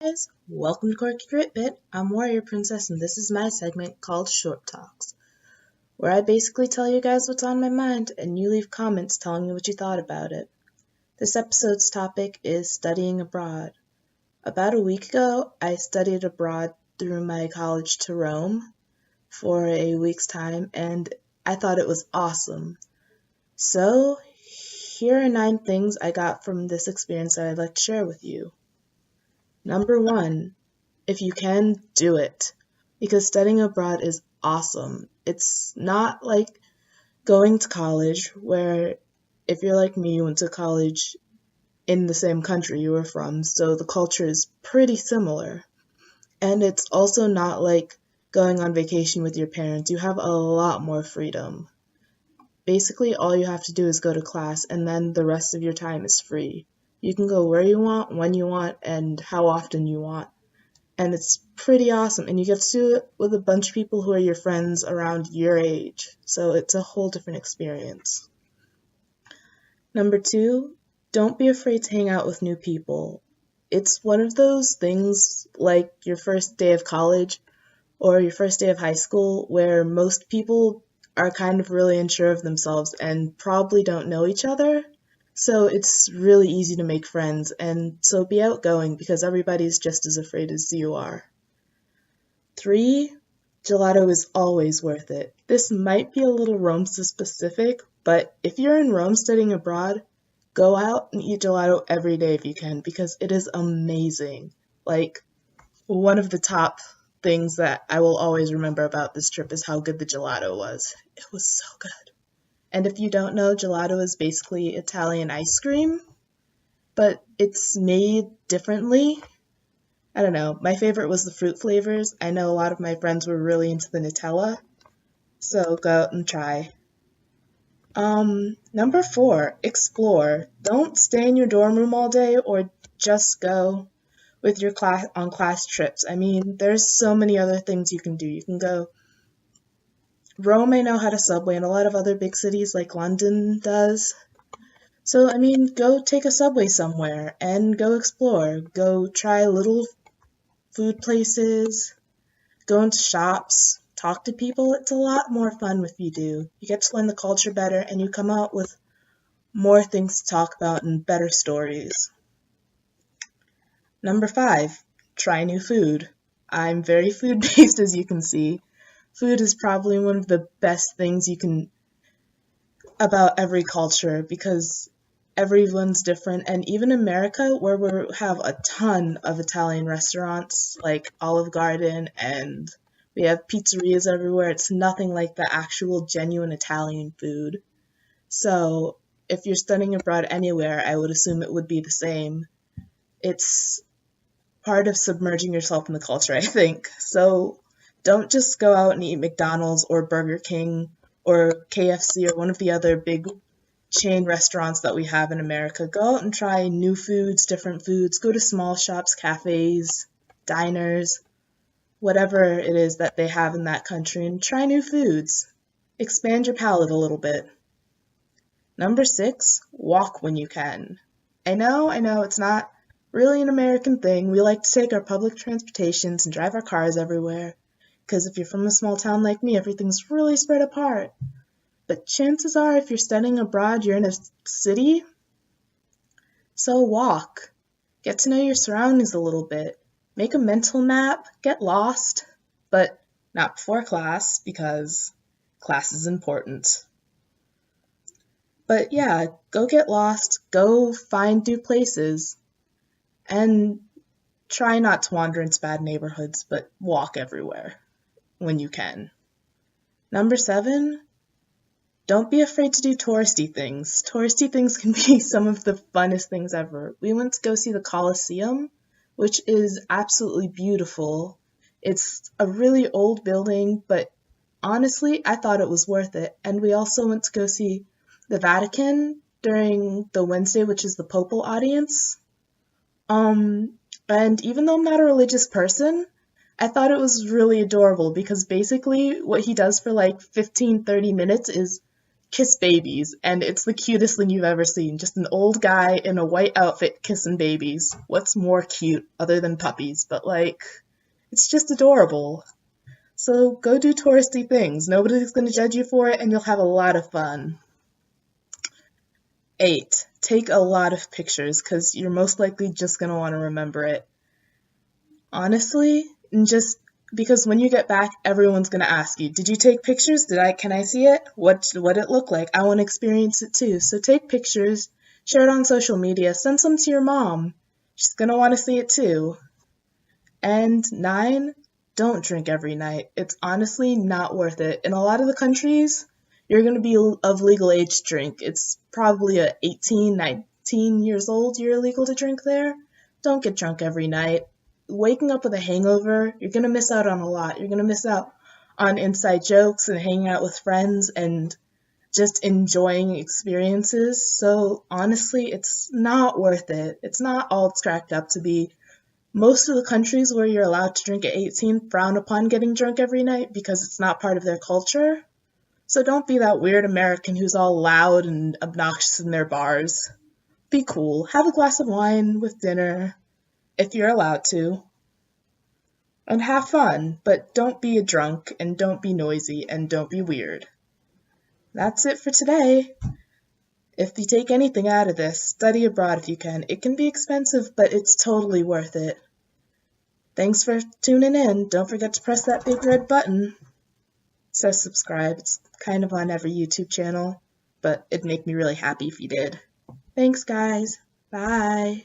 Guys, welcome to Quirky Bit. I'm Warrior Princess, and this is my segment called Short Talks, where I basically tell you guys what's on my mind, and you leave comments telling me what you thought about it. This episode's topic is studying abroad. About a week ago, I studied abroad through my college to Rome for a week's time, and I thought it was awesome. So, here are 9 things I got from this experience that I'd like to share with you. Number 1, if you can, do it. Because studying abroad is awesome. It's not like going to college, where if you're like me, you went to college in the same country you were from, so the culture is pretty similar. And it's also not like going on vacation with your parents. You have a lot more freedom. Basically, all you have to do is go to class, and then the rest of your time is free. You can go where you want, when you want, and how often you want. And it's pretty awesome, and you get to do it with a bunch of people who are your friends around your age, so it's a whole different experience. Number 2, don't be afraid to hang out with new people. It's one of those things like your first day of college or your first day of high school where most people are kind of really unsure of themselves and probably don't know each other. So it's really easy to make friends, and so be outgoing because everybody's just as afraid as you are. 3, gelato is always worth it. This might be a little Rome specific, but if you're in Rome studying abroad, go out and eat gelato every day if you can because it is amazing. Like, one of the top things that I will always remember about this trip is how good the gelato was. It was so good. And if you don't know, gelato is basically Italian ice cream, but it's made differently. I don't know. My favorite was the fruit flavors. I know a lot of my friends were really into the Nutella, so go out and try. Number 4, explore. Don't stay in your dorm room all day or just go with your class on class trips. I mean, there's so many other things you can do. You can go Rome, I know had a subway, and a lot of other big cities like London does. So, I mean, go take a subway somewhere and go explore. Go try little food places, go into shops, talk to people. It's a lot more fun if you do. You get to learn the culture better, and you come out with more things to talk about and better stories. Number 5, try new food. I'm very food-based, as you can see. Food is probably one of the best things you can about every culture because everyone's different. And even America, where we have a ton of Italian restaurants like Olive Garden and we have pizzerias everywhere, it's nothing like the actual genuine Italian food. So if you're studying abroad anywhere, I would assume it would be the same. It's part of submerging yourself in the culture, I think. So don't just go out and eat McDonald's or Burger King or KFC or one of the other big chain restaurants that we have in America. Go out and try new foods, different foods. Go to small shops, cafes, diners, whatever it is that they have in that country, and try new foods. Expand your palate a little bit. Number 6, walk when you can. I know, it's not really an American thing. We like to take our public transportations and drive our cars everywhere. Because if you're from a small town like me, everything's really spread apart. But chances are, if you're studying abroad, you're in a city. So walk. Get to know your surroundings a little bit. Make a mental map. Get lost. But not before class, because class is important. But yeah, go get lost. Go find new places. And try not to wander into bad neighborhoods, but walk everywhere when you can. Number 7, don't be afraid to do touristy things. Touristy things can be some of the funnest things ever. We went to go see the Colosseum, which is absolutely beautiful. It's a really old building, but honestly, I thought it was worth it. And we also went to go see the Vatican during the Wednesday, which is the Papal audience. And even though I'm not a religious person, I thought it was really adorable because basically what he does for like 15-30 minutes is kiss babies, and it's the cutest thing you've ever seen. Just an old guy in a white outfit kissing babies. What's more cute other than puppies? But like, it's just adorable. So go do touristy things. Nobody's going to judge you for it, and you'll have a lot of fun. 8. Take a lot of pictures, because you're most likely just going to want to remember it. Honestly, and just because when you get back, everyone's going to ask you, did you take pictures? Can I see it? What it look like? I want to experience it too. So take pictures, share it on social media, send some to your mom. She's going to want to see it too. And 9, don't drink every night. It's honestly not worth it. In a lot of the countries, you're going to be of legal age to drink. It's probably at 18, 19 years old you're illegal to drink there. Don't get drunk every night. Waking up with a hangover, you're going to miss out on a lot. You're going to miss out on inside jokes and hanging out with friends and just enjoying experiences. So honestly, it's not worth it. It's not all it's cracked up to be. Most of the countries where you're allowed to drink at 18 frown upon getting drunk every night because it's not part of their culture. So don't be that weird American who's all loud and obnoxious in their bars. Be cool. Have a glass of wine with dinner, if you're allowed to. And have fun, but don't be a drunk, and don't be noisy, and don't be weird. That's it for today. If you take anything out of this, study abroad if you can. It can be expensive, but it's totally worth it. Thanks for tuning in. Don't forget to press that big red button. It says subscribe. It's kind of on every YouTube channel, but it'd make me really happy if you did. Thanks, guys. Bye.